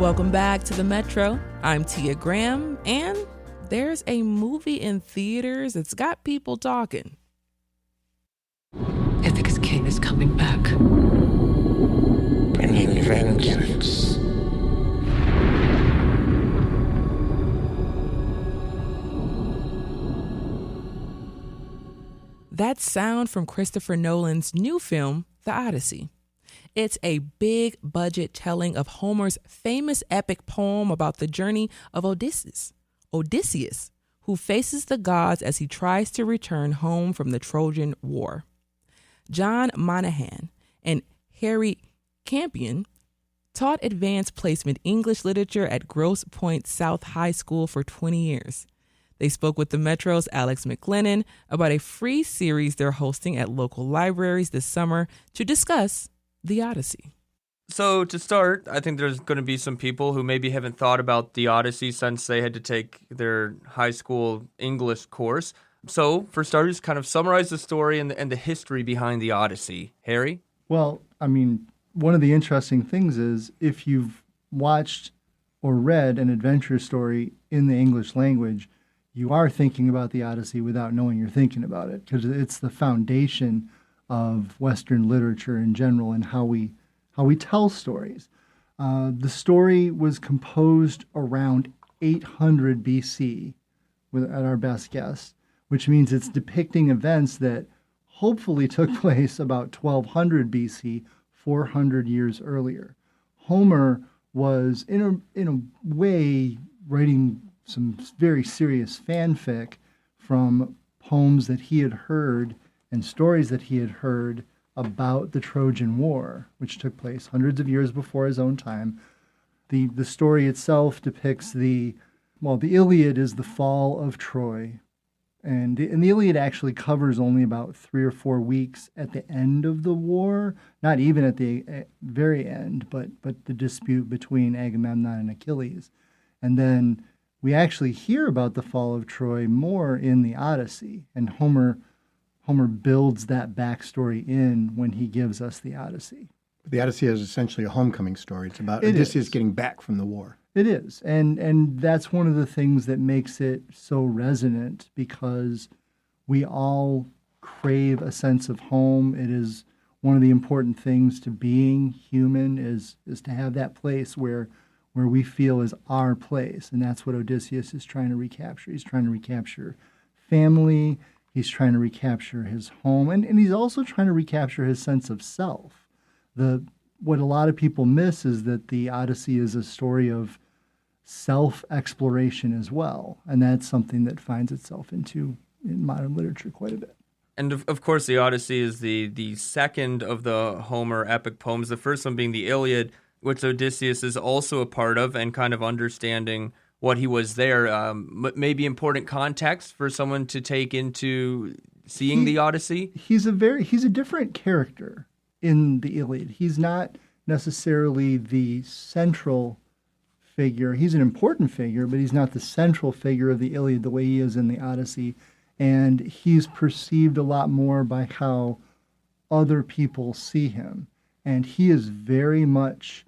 Welcome back to the Metro. I'm Tia Graham, and there's a movie in theaters that's got people talking. Ithaca's king is coming back. Bringing vengeance. That's sound from Christopher Nolan's new film, The Odyssey. It's a big budget telling of Homer's famous epic poem about the journey of Odysseus, who faces the gods as he tries to return home from the Trojan War. John Monahan and Harry Campion taught advanced placement English literature at Grosse Pointe South High School for 20 years. They spoke with the Metro's Alex McLennan about a free series they're hosting at local libraries this summer to discuss the Odyssey. So to start, I think there's going to be some people who maybe haven't thought about the Odyssey since they had to take their high school English course. So for starters, kind of summarize the story and the history behind the Odyssey. Harry? Well, I mean, one of the interesting things is if you've watched or read an adventure story in the English language, you are thinking about the Odyssey without knowing you're thinking about it, because it's the foundation of Western literature in general and how we tell stories. The story was composed around 800 BC, at our best guess, which means it's depicting events that hopefully took place about 1200 BC, 400 years earlier. Homer was, in a way, writing some very serious fanfic from poems that he had heard and stories that he had heard about the Trojan War, which took place hundreds of years before his own time. The story itself depicts the Iliad is the fall of Troy. And the Iliad actually covers only about 3 or 4 weeks at the end of the war, not even at the very end, but the dispute between Agamemnon and Achilles. And then we actually hear about the fall of Troy more in the Odyssey, and Homer builds that backstory in when he gives us the Odyssey. The Odyssey is essentially a homecoming story. It's about Odysseus getting back from the war. It is, and that's one of the things that makes it so resonant, because we all crave a sense of home. It is one of the important things to being human is to have that place where we feel is our place, and that's what Odysseus is trying to recapture. He's trying to recapture family. He's trying to recapture his home, and he's also trying to recapture his sense of self. What a lot of people miss is that the Odyssey is a story of self-exploration as well, and that's something that finds itself in modern literature quite a bit. And of course, the Odyssey is the second of the Homer epic poems, the first one being the Iliad, which Odysseus is also a part of, and kind of understanding what he was there. Maybe important context for someone to take into seeing the Odyssey? He's a different character in the Iliad. He's not necessarily the central figure. He's an important figure, but he's not the central figure of the Iliad the way he is in the Odyssey. And he's perceived a lot more by how other people see him. And he is very much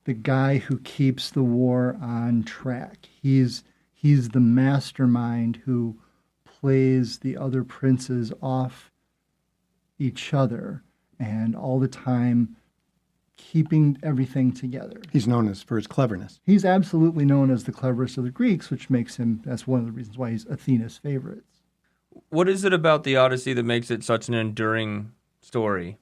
the guy who keeps the war on track. He's the mastermind who plays the other princes off each other and all the time keeping everything together. He's known for his cleverness. He's absolutely known as the cleverest of the Greeks, which makes him, that's one of the reasons why he's Athena's favorite. What is it about the Odyssey that makes it such an enduring story?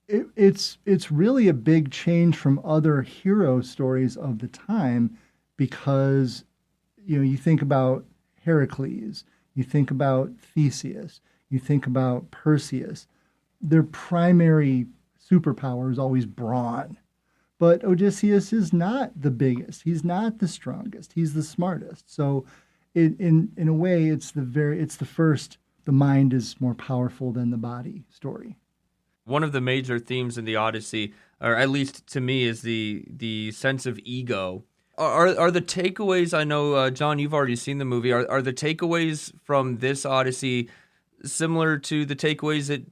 It's really a big change from other hero stories of the time, because you think about Heracles, you think about Theseus, you think about Perseus. Their primary superpower is always brawn. But Odysseus is not the biggest. He's not the strongest. He's the smartest. So in a way, it's the first, the mind is more powerful than the body story. One of the major themes in the Odyssey, or at least to me, is the sense of ego. Are the takeaways, I know, John, you've already seen the movie, are the takeaways from this Odyssey similar to the takeaways that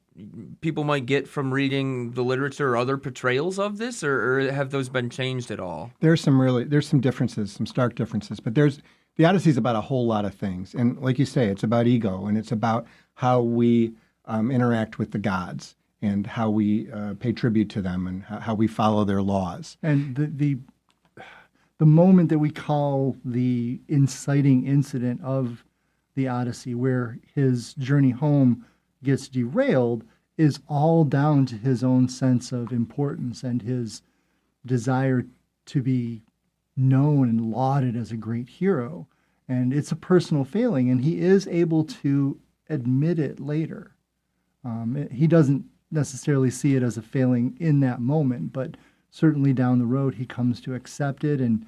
people might get from reading the literature or other portrayals of this, or have those been changed at all? There's some differences, some stark differences, but the Odyssey is about a whole lot of things. And like you say, it's about ego, and it's about how we interact with the gods and how we pay tribute to them and how we follow their laws. And the moment that we call the inciting incident of the Odyssey, where his journey home gets derailed, is all down to his own sense of importance and his desire to be known and lauded as a great hero. And it's a personal failing, and he is able to admit it later. He doesn't necessarily see it as a failing in that moment, but certainly down the road he comes to accept it, and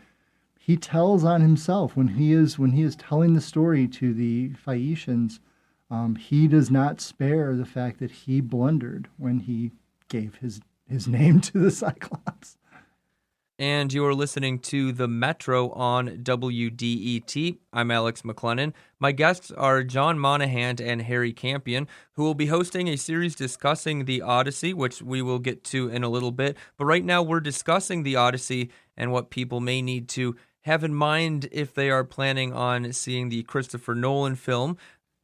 he tells on himself when he is telling the story to the Phaeacians. He does not spare the fact that he blundered when he gave his name to the Cyclops. And you are listening to The Metro on WDET. I'm Alex McLennan. My guests are John Monahan and Harry Campion, who will be hosting a series discussing the Odyssey, which we will get to in a little bit. But right now we're discussing the Odyssey and what people may need to have in mind if they are planning on seeing the Christopher Nolan film.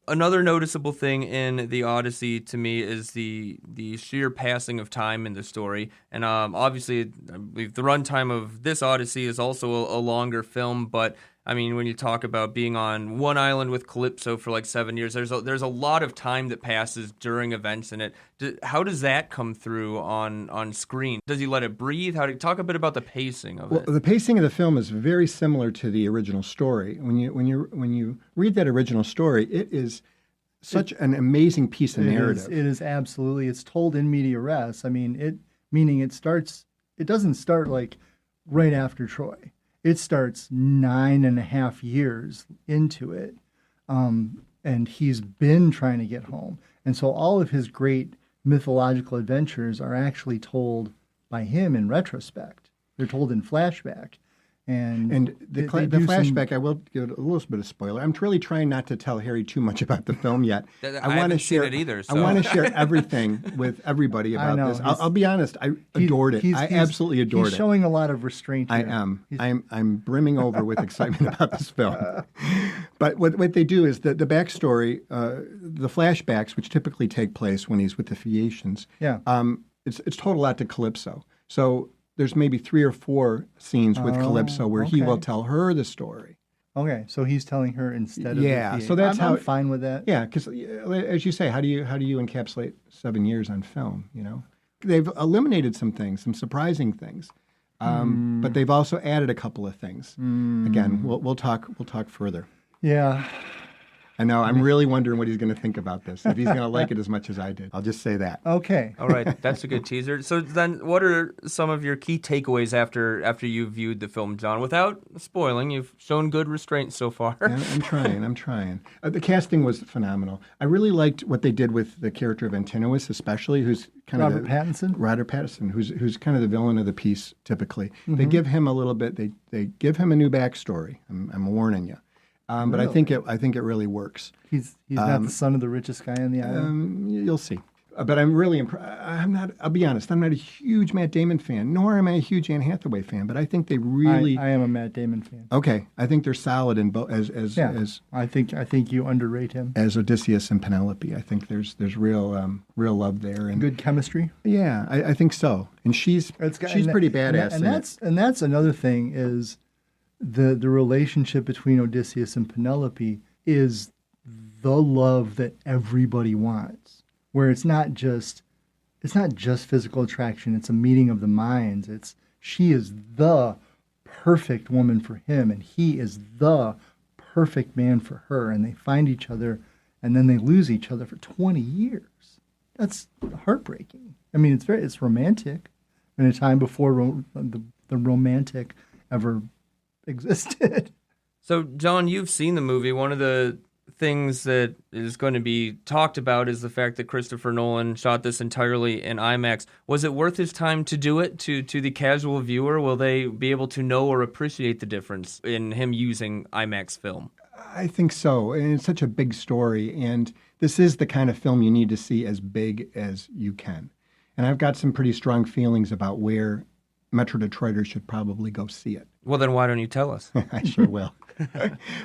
Another noticeable thing in the Odyssey to me is the sheer passing of time in the story. And obviously, I believe the runtime of this Odyssey is also a longer film. But, I mean, when you talk about being on one island with Calypso for like 7 years, there's a lot of time that passes during events in it. How does that come through on screen? Does he let it breathe? Talk a bit about the pacing of it. Well, the pacing of the film is very similar to the original story. When you read that original story, it is such an amazing piece of narrative. It is absolutely. It's told in media res. I mean, it doesn't start like right after Troy. It starts 9.5 years into it. And he's been trying to get home. And so all of his great mythological adventures are actually told by him in retrospect. They're told in flashback. And the flashback, I will give a little bit of spoiler. I'm really trying not to tell Harry too much about the film yet. I haven't seen it either. So. I want to share everything with everybody about this. I'll be honest. I adored it. I absolutely adored it. He's showing a lot of restraint here. I am. I'm brimming over with excitement about this film. But what they do is the backstory, the flashbacks, which typically take place when he's with the Phaeacians. Yeah. It's told a lot to Calypso. So there's maybe 3 or 4 scenes with Calypso where he will tell her the story. Okay, so he's telling her instead of the so that's I'm fine with that. Yeah, because as you say, how do you encapsulate 7 years on film? You know, they've eliminated some things, some surprising things, but they've also added a couple of things. Again, we'll talk further. Yeah. I know. I'm really wondering what he's going to think about this, if he's going to like it as much as I did. I'll just say that. Okay. All right. That's a good teaser. So then what are some of your key takeaways after you viewed the film, John? Without spoiling, you've shown good restraint so far. Yeah, I'm trying. The casting was phenomenal. I really liked what they did with the character of Antinous, especially, who's kind Robert Pattinson, who's kind of the villain of the piece, typically. Mm-hmm. They give him a little bit, they give him a new backstory. I'm warning you. But really? I think it really works. He's not the son of the richest guy on the island. You'll see. But I'm really impressed. I'll be honest. I'm not a huge Matt Damon fan, nor am I a huge Anne Hathaway fan. But I think they really. I am a Matt Damon fan. Okay, I think they're solid in both. As I think you underrate him as Odysseus and Penelope. I think there's real love there and good chemistry. Yeah, I think so. And she's pretty badass. And that's another thing is. The relationship between Odysseus and Penelope is the love that everybody wants, where it's not just physical attraction, it's a meeting of the minds. She is the perfect woman for him, and he is the perfect man for her, and they find each other, and then they lose each other for 20 years. That's heartbreaking. I mean, it's romantic in a time before the romantic ever existed. So, John, you've seen the movie. One of the things that is going to be talked about is the fact that Christopher Nolan shot this entirely in IMAX. Was it worth his time to do it to the casual viewer? Will they be able to know or appreciate the difference in him using IMAX film? I think so. And it's such a big story. And this is the kind of film you need to see as big as you can. And I've got some pretty strong feelings about where Metro Detroiters should probably go see it. Well, then why don't you tell us? I sure will.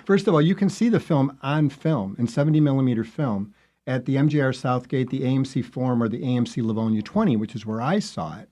First of all, you can see the film on film, in 70 millimeter film, at the MJR Southgate, the AMC Forum, or the AMC Livonia 20, which is where I saw it.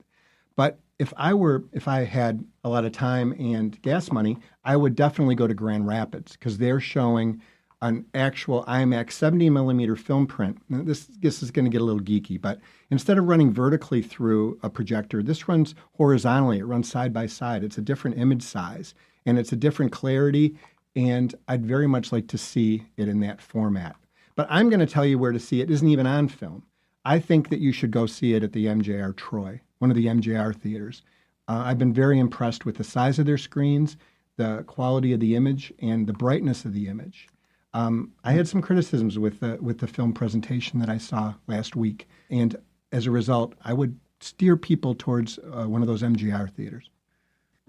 But if I had a lot of time and gas money, I would definitely go to Grand Rapids because they're showing an actual IMAX 70 millimeter film print. Now, this is going to get a little geeky, but instead of running vertically through a projector, this runs horizontally. It runs side by side. It's a different image size, and it's a different clarity, and I'd very much like to see it in that format. But I'm going to tell you where to see it. It isn't even on film. I think that you should go see it at the MJR Troy, one of the MJR theaters. I've been very impressed with the size of their screens, the quality of the image, and the brightness of the image. I had some criticisms with the film presentation that I saw last week, and as a result, I would steer people towards one of those MJR theaters.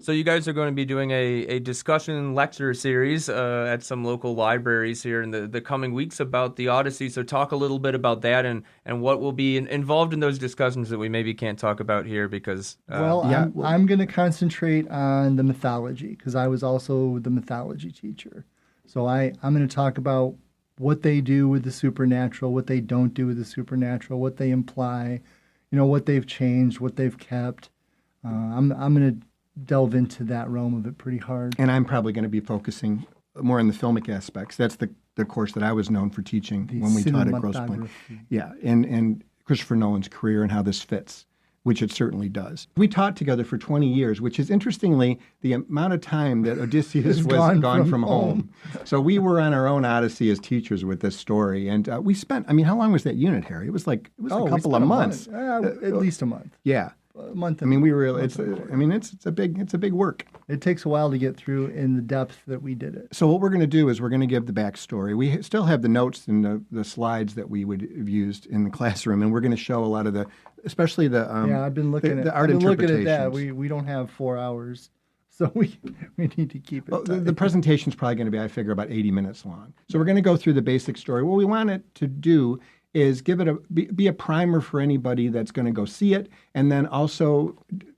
So you guys are going to be doing a discussion lecture series at some local libraries here in the coming weeks about the Odyssey. So talk a little bit about that and what will be involved in those discussions that we maybe can't talk about here because... I'm going to concentrate on the mythology because I was also the mythology teacher. So I'm going to talk about what they do with the supernatural, what they don't do with the supernatural, what they imply, what they've changed, what they've kept. I'm going to delve into that realm of it pretty hard. And I'm probably going to be focusing more on the filmic aspects. That's the course that I was known for teaching when we taught at Grosse Pointe. Yeah, and Christopher Nolan's career and how this fits, which it certainly does. We taught together for 20 years, which is interestingly the amount of time that Odysseus was gone from home. So we were on our own Odyssey as teachers with this story. And we spent, how long was that unit, Harry? It was a couple of months. At least a month. Yeah. A month. It's a big work. It takes a while to get through in the depth that we did it. So what we're going to do is we're going to give the backstory. We still have the notes and the slides that we would have used in the classroom, and we're going to show a lot of especially the I've been looking the art interpretations. That. We don't have 4 hours, so we need to keep it. The presentation's probably going to be, I figure, about 80 minutes long. So we're going to go through the basic story. What we want it to do is give it be a primer for anybody that's going to go see it, and then also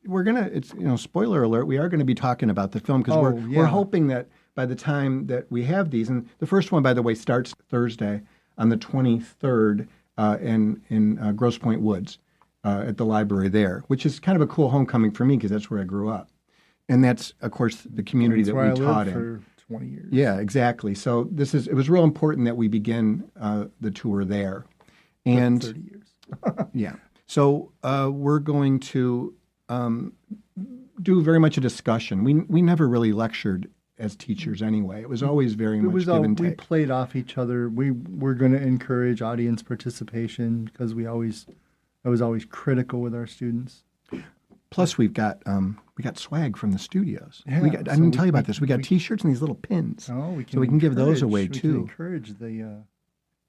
we're gonna spoiler alert, we are going to be talking about the film because we're hoping that by the time that we have these, and the first one, by the way, starts Thursday on the 23rd in Grosse Pointe Woods at the library there, which is kind of a cool homecoming for me because that's where I grew up, and that's of course the community that we taught in for 20 years. Yeah, exactly. So it was real important that we begin the tour there. And 30 years. Yeah. So we're going to do very much a discussion. We never really lectured as teachers anyway. It was always very much give and take. We played off each other. We're going to encourage audience participation because I was always critical with our students. Plus, we got swag from the studios. Yeah, I didn't tell you about this. We got T-shirts and these little pins. Oh, we can give those away too. We can encourage the.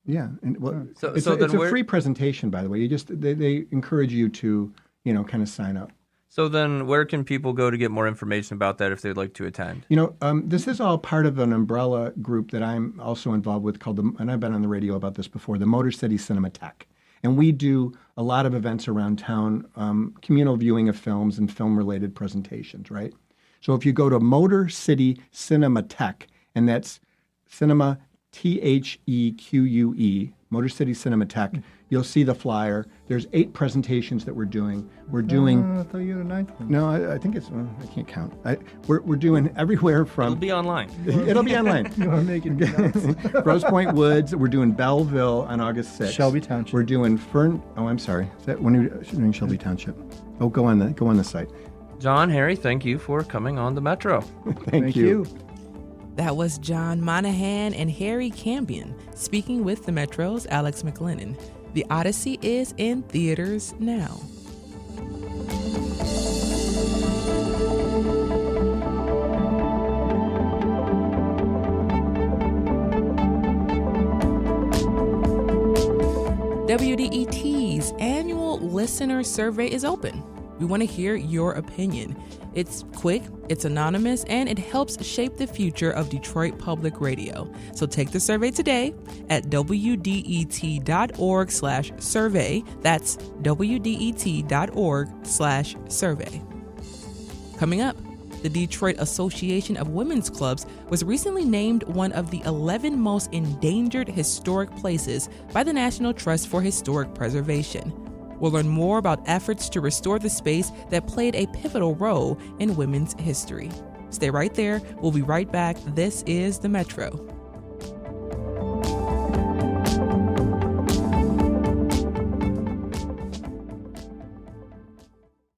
Yeah, and it's then a free presentation, by the way. They encourage you to kind of sign up. So then, where can people go to get more information about that if they'd like to attend? This is all part of an umbrella group that I'm also involved with called and I've been on the radio about this before, the Motor City Cinematheque. And we do a lot of events around town, communal viewing of films and film-related presentations, right? So if you go to Motor City Cinematheque, and that's cinema, THEQUE, Motor City Cinematheque, you'll see the flyer. There's 8 presentations that we're doing. We're doing... I thought you had a 9th one. No, I think it's... I can't count. We're doing everywhere from... It'll be online. It'll be online. You are making me nuts. Grosse Pointe Woods. We're doing Belleville on August 6th. Shelby Township. We're doing I'm sorry. Is that when you're doing Shelby Township? Oh, go on the site. John, Harry, thank you for coming on the Metro. Thank you. That was John Monahan and Harry Cambion speaking with the Metro's Alex McLennan. The Odyssey is in theaters now. WDET's annual listener survey is open. We want to hear your opinion. It's quick, it's anonymous, and it helps shape the future of Detroit Public Radio. So take the survey today at wdet.org/survey. That's wdet.org/survey. Coming up, the Detroit Association of Women's Clubs was recently named one of the 11 most endangered historic places by the National Trust for Historic Preservation. We'll learn more about efforts to restore the space that played a pivotal role in women's history. Stay right there. We'll be right back. This is The Metro.